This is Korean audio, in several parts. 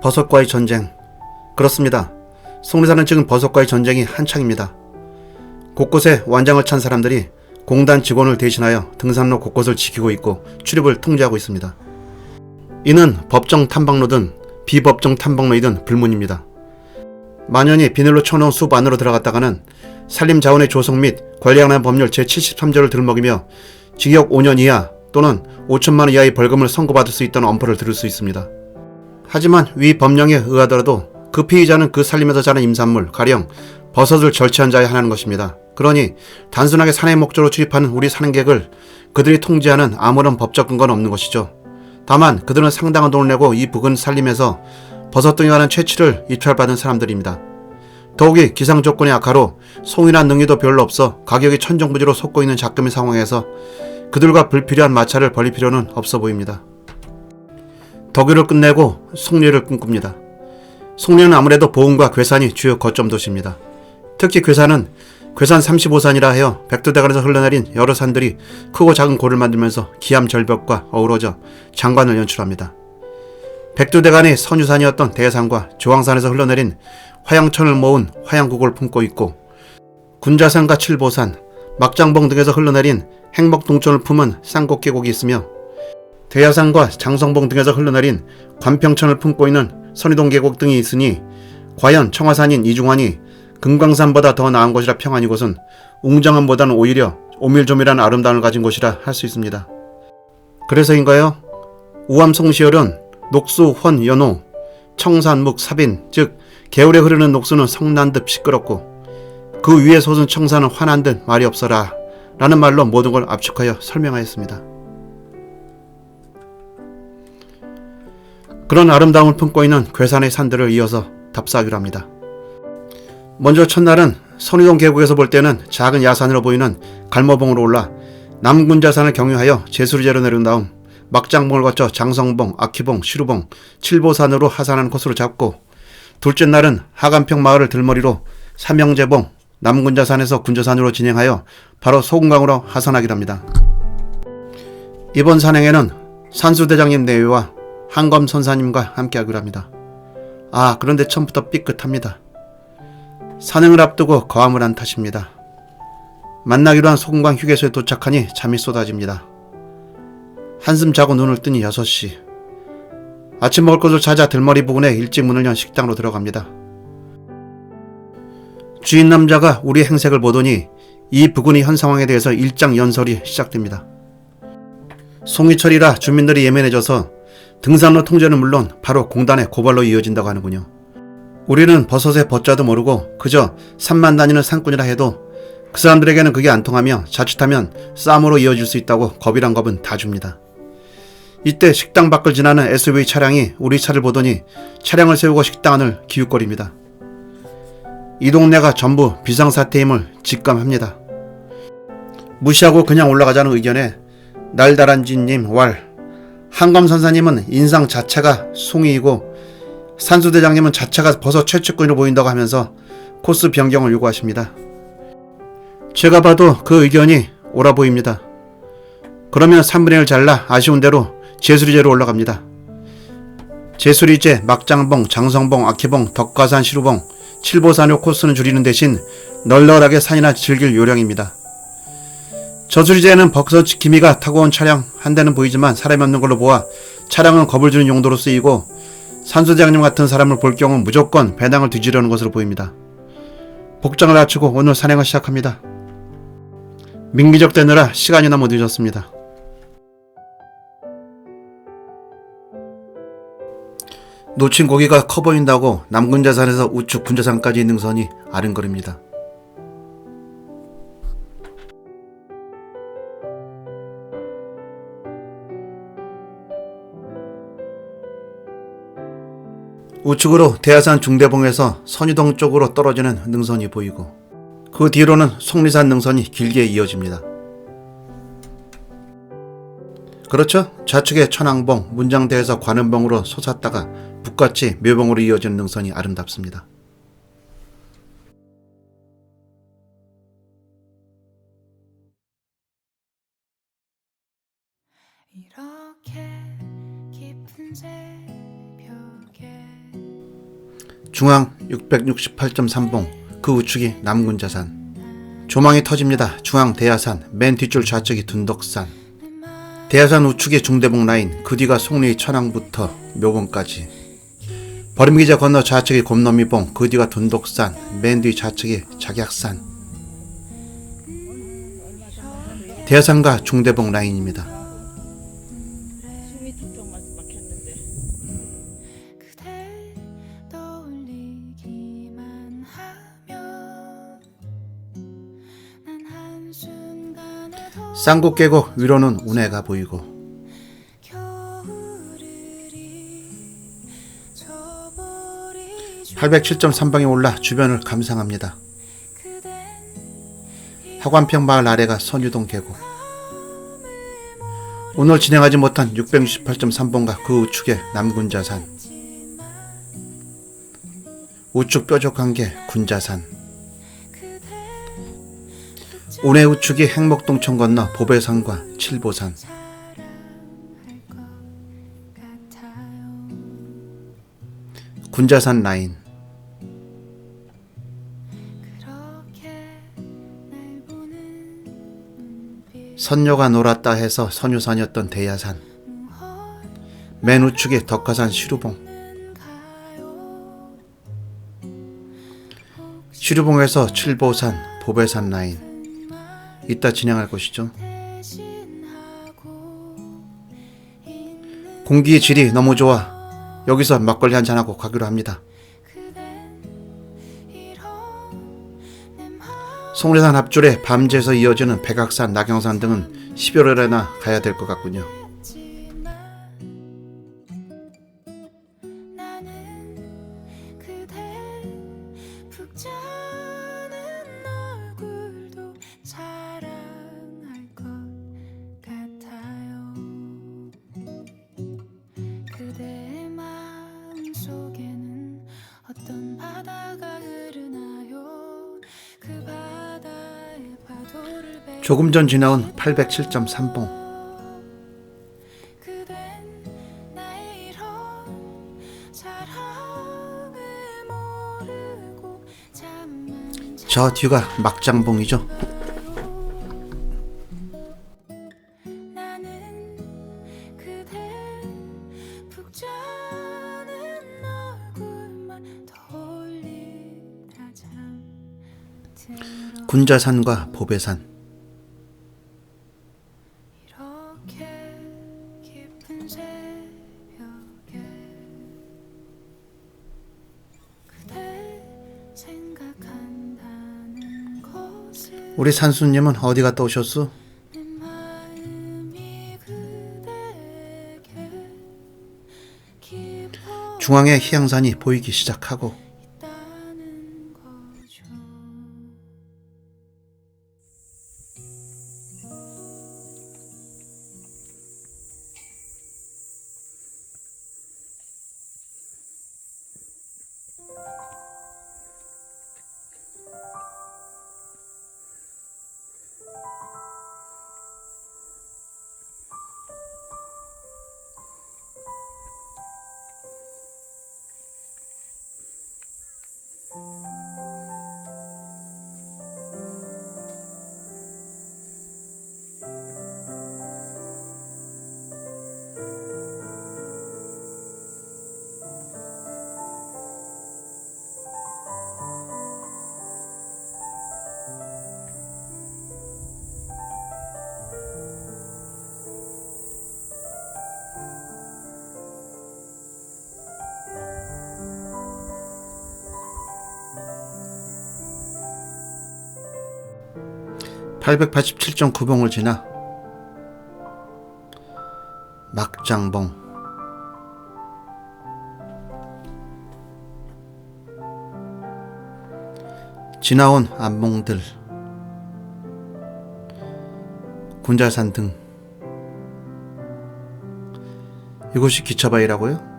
버섯과의 전쟁. 그렇습니다. 속리산은 지금 버섯과의 전쟁이 한창입니다. 곳곳에 완장을 찬 사람들이 공단 직원을 대신하여 등산로 곳곳을 지키고 있고 출입을 통제하고 있습니다. 이는 법정 탐방로든 비법정 탐방로이든 불문입니다. 만연히 비늘로 쳐놓은 숲 안으로 들어갔다가는 산림자원의 조성 및 관리하는 법률 제73조를 들먹이며 징역 5년 이하 또는 5천만원 이하의 벌금을 선고받을 수 있다는 엄포를 들을 수 있습니다. 하지만 위 법령에 의하더라도 그 피의자는 그 산림에서 자란 임산물, 가령 버섯을 절취한 자에 한하는 것입니다. 그러니 단순하게 산의 목적으로 출입하는 우리 산행객을 그들이 통제하는 아무런 법적 근거는 없는 것이죠. 다만 그들은 상당한 돈을 내고 이 부근 산림에서 버섯 등에 관한 채취를 입찰받은 사람들입니다. 더욱이 기상 조건이 악화로 송이나 능이도 별로 없어 가격이 천정부지로 솟고 있는 작금의 상황에서 그들과 불필요한 마찰을 벌일 필요는 없어 보입니다. 덕유를 끝내고 송리를 꿈꿉니다. 송리는 아무래도 보은과 괴산이 주요 거점 도시입니다. 특히 괴산은 괴산 35산이라 하여 백두대간에서 흘러내린 여러 산들이 크고 작은 고를 만들면서 기암절벽과 어우러져 장관을 연출합니다. 백두대간의 선유산이었던 대산과 조항산에서 흘러내린 화양천을 모은 화양국을 품고 있고, 군자산과 칠보산, 막장봉 등에서 흘러내린 행복동천을 품은 쌍곡계곡이 있으며, 대야산과 장성봉 등에서 흘러내린 관평천을 품고 있는 선희동 계곡 등이 있으니 과연 청화산인 이중환이 금강산보다 더 나은 곳이라 평한 이곳은 웅장함보다는 오히려 오밀조밀한 아름다움을 가진 곳이라 할 수 있습니다. 그래서인가요? 우암송시열은 녹수, 혼, 연호, 청산, 묵, 사빈, 즉 개울에 흐르는 녹수는 성난 듯 시끄럽고 그 위에 솟은 청산은 화난 듯 말이 없어라 라는 말로 모든 걸 압축하여 설명하였습니다. 그런 아름다움을 품고 있는 괴산의 산들을 이어서 답사하기로 합니다. 먼저 첫날은 선희동 계곡에서 볼 때는 작은 야산으로 보이는 갈모봉으로 올라 남군자산을 경유하여 제수리제로 내려온 다음 막장봉을 거쳐 장성봉, 아키봉, 시루봉, 칠보산으로 하산하는 코스로 잡고, 둘째 날은 하간평 마을을 들머리로 삼형제봉, 남군자산에서 군자산으로 진행하여 바로 소금강으로 하산하기로 합니다. 이번 산행에는 산수대장님 내외와 한검선사님과 함께하기로 합니다. 그런데 처음부터 삐끗합니다. 산행을 앞두고 거함을 한 탓입니다. 만나기로 한 소금강 휴게소에 도착하니 잠이 쏟아집니다. 한숨 자고 눈을 뜨니 6시. 아침 먹을 것을 찾아 들머리 부근에 일찍 문을 연 식당으로 들어갑니다. 주인 남자가 우리 행색을 보더니 이 부근의 현 상황에 대해서 일장연설이 시작됩니다. 송이철이라 주민들이 예민해져서 등산로 통제는 물론 바로 공단의 고발로 이어진다고 하는군요. 우리는 버섯의 버자도 모르고 그저 산만 다니는 산꾼이라 해도 그 사람들에게는 그게 안 통하며 자칫하면 싸움으로 이어질 수 있다고 겁이란 겁은 다 줍니다. 이때 식당 밖을 지나는 SUV 차량이 우리 차를 보더니 차량을 세우고 식당 안을 기웃거립니다. 이 동네가 전부 비상사태임을 직감합니다. 무시하고 그냥 올라가자는 의견에 날다란쥐님 왈, 한검선사님은 인상 자체가 송이이고 산수대장님은 자체가 버섯 채취꾼으로 보인다고 하면서 코스 변경을 요구하십니다. 제가 봐도 그 의견이 옳아 보입니다. 그러면 3분의 1 잘라 아쉬운 대로 제수리제로 올라갑니다. 제수리제, 막장봉, 장성봉, 아키봉, 덕가산, 시루봉, 칠보산으로 코스는 줄이는 대신 널널하게 산이나 즐길 요량입니다. 저수리제는 버섯 기미가 타고 온 차량 한 대는 보이지만 사람이 없는 걸로 보아 차량은 겁을 주는 용도로 쓰이고, 산수대장님 같은 사람을 볼 경우 무조건 배낭을 뒤지려는 것으로 보입니다. 복장을 갖추고 오늘 산행을 시작합니다. 민기적 되느라 시간이 너무 늦었습니다. 놓친 고기가 커 보인다고 남군자산에서 우측 군자산까지 있는 선이 아른거립니다. 우측으로 대야산 중대봉에서 선유동 쪽으로 떨어지는 능선이 보이고, 그 뒤로는 속리산 능선이 길게 이어집니다. 그렇죠? 좌측에 천왕봉, 문장대에서 관음봉으로 솟았다가 북같이 묘봉으로 이어지는 능선이 아름답습니다. 이렇게 깊은 새벽에 중앙 668.3봉 그 우측이 남군자산. 조망이 터집니다. 중앙 대야산, 맨 뒷줄 좌측이 둔덕산. 대야산 우측이 중대봉 라인, 그 뒤가 송리 천왕부터 묘봉까지. 버림기자 건너 좌측이 곰너미봉, 그 뒤가 둔덕산, 맨 뒤 좌측이 작약산. 대야산과 중대봉 라인입니다. 쌍국 깨고 위로는 운해가 보이고 807.3방에 올라 주변을 감상합니다. 하관평 마을 아래가 선유동 계곡. 오늘 진행하지 못한 668.3번가 그 우측에 남군자산. 우측 뾰족한 게 군자산. 운해 우측이 행목동천 건너 보배산과 칠보산. 군자산 라인. 선녀가 놀았다 해서 선유산이었던 대야산. 맨 우측이 덕화산 시루봉. 시루봉에서 칠보산, 보배산 라인. 이따 진행할 것이죠. 공기의 질이 너무 좋아 여기서 막걸리 한잔하고 가기로 합니다. 송리산 앞줄에 밤제에서 이어지는 백악산, 낙영산 등은 11월에나 가야 될 것 같군요. 조금 전 지나온 807.3봉. 저 뒤가 막장봉이죠. 군자산과 보배산. 우리 산수님은 어디 갔다 오셨어? 중앙에 희양산이 보이기 시작하고 887.9봉을 지나 막장봉. 지나온 안봉들, 군자산 등. 이곳이 기차바위라고요?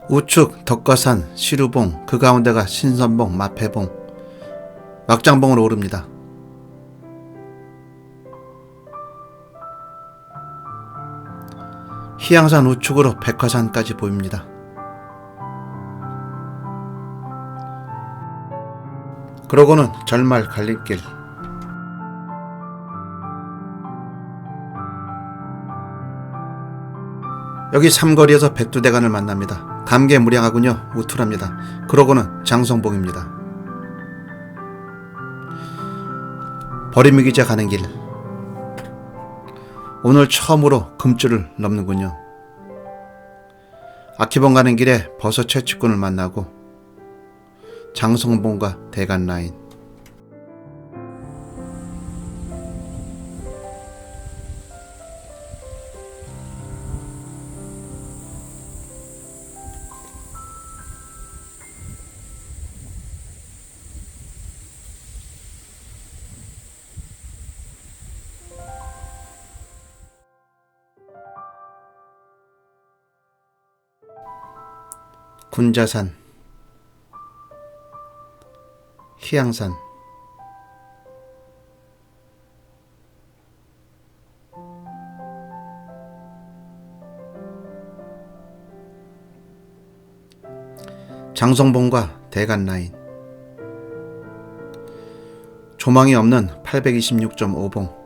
우측 덕가산, 시루봉, 그 가운데가 신선봉, 마패봉, 막장봉으로 오릅니다. 희양산 우측으로 백화산까지 보입니다. 그러고는 절말 갈림길, 여기 삼거리에서 백두대간을 만납니다. 감개무량하군요. 우툴합니다. 그러고는 장성봉입니다. 버림이기자 가는 길, 오늘 처음으로 금줄을 넘는군요. 아키봉 가는 길에 버섯 채취꾼을 만나고 장성봉과 대간 라인, 군자산, 희양산, 장성봉과 대간 라인, 조망이 없는 826.5봉,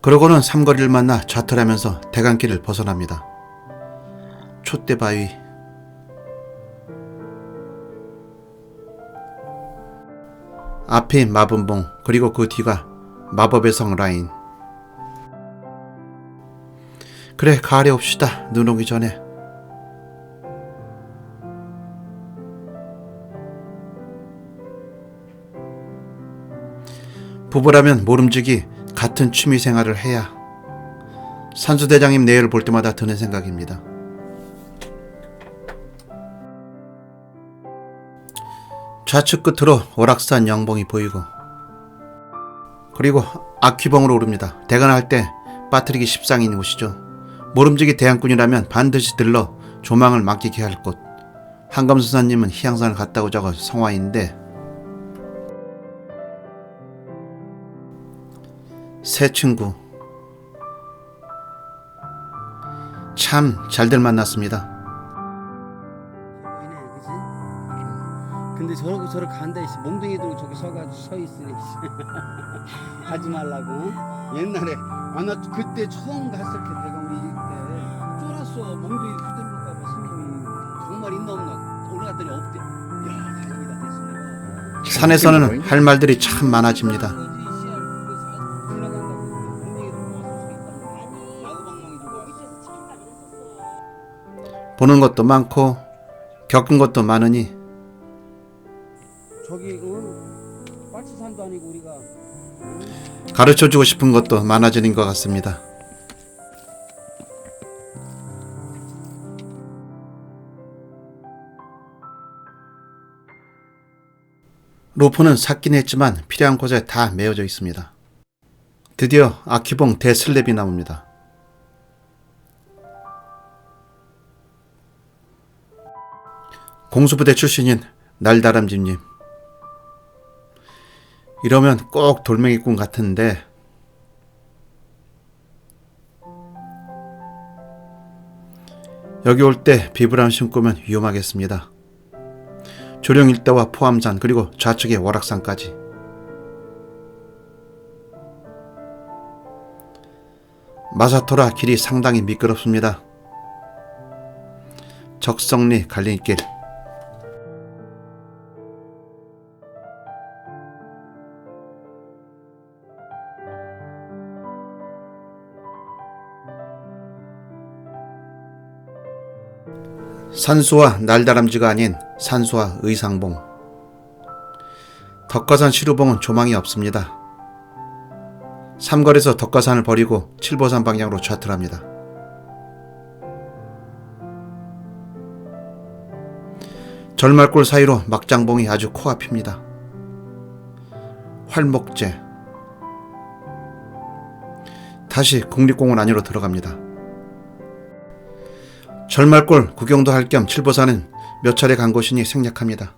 그러고는 삼거리를 만나 좌틀하면서 대간길을 벗어납니다. 촛대바위, 앞이 마분봉, 그리고 그 뒤가 마법의 성 라인. 그래, 가을에 옵시다. 눈 오기 전에. 부부라면 모름지기 같은 취미생활을 해야. 산수대장님 내외를 볼 때마다 드는 생각입니다. 좌측 끝으로 오락산 영봉이 보이고, 그리고 아퀴봉으로 오릅니다. 대관할 때 빠뜨리기 십상인 곳이죠. 모름지기 대항꾼이라면 반드시 들러 조망을 맡기게 할 곳. 한검수사님은 희양산을 갔다 오자고 성화인데, 새 친구 참 잘들 만났습니다. 그지? 근데 저렇게 간다 이씨 몽둥이 들고 저기 서 있으니 가지 말라고. 옛날에 나 그때 처음 갔을 때 내가 우리 때 쫄았어. 몽둥이 휘둘릴까봐 스님이 정말 있나 없나 올라갔더니 없대. 야 다행이다 했어 내가. 산에서는 할 말들이 참 많아집니다. 보는 것도 많고 겪은 것도 많으니 저기 빨치산도 아니고 우리가 가르쳐주고 싶은 것도 많아지는 것 같습니다. 로프는 샀긴 했지만 필요한 곳에 다 메어져 있습니다. 드디어 아키봉 대슬랩이 나옵니다. 공수부대 출신인 날다람쥐님, 이러면 꼭 돌멩이꾼 같은데 여기 올 때 비브람 신고면 위험하겠습니다. 조령 일대와 포함산, 그리고 좌측의 월악산까지. 마사토라 길이 상당히 미끄럽습니다. 적성리 갈림길, 산수와 날다람쥐가 아닌 산수와 의상봉. 덕가산 시루봉은 조망이 없습니다. 삼거리에서 덕가산을 버리고 칠보산 방향으로 좌틀합니다. 절말골 사이로 막장봉이 아주 코앞입니다. 활목제. 다시 국립공원 안으로 들어갑니다. 절말골 구경도 할 겸 칠보산은 몇 차례 간 곳이니 생략합니다.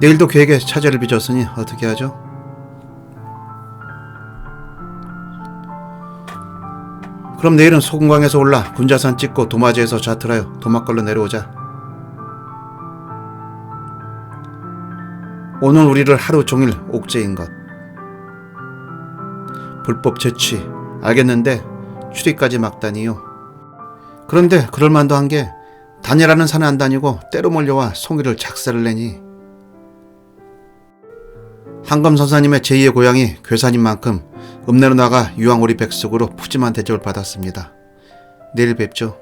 내일도 계획에 차질을 빚었으니 어떻게 하죠? 그럼 내일은 소금강에서 올라 군자산 찍고 도마지에서 자틀하여 도막걸로 내려오자. 오늘 우리를 하루 종일 옥죄인 것. 불법 채취 알겠는데 추리까지 막다니요. 그런데 그럴만도 한 게 다니라는 산에 안 다니고 때로 몰려와 송이를 작사를 내니 한검선사님의 제2의 고향이 괴산인 만큼 읍내로 나가 유황오리 백숙으로 푸짐한 대접을 받았습니다. 내일 뵙죠.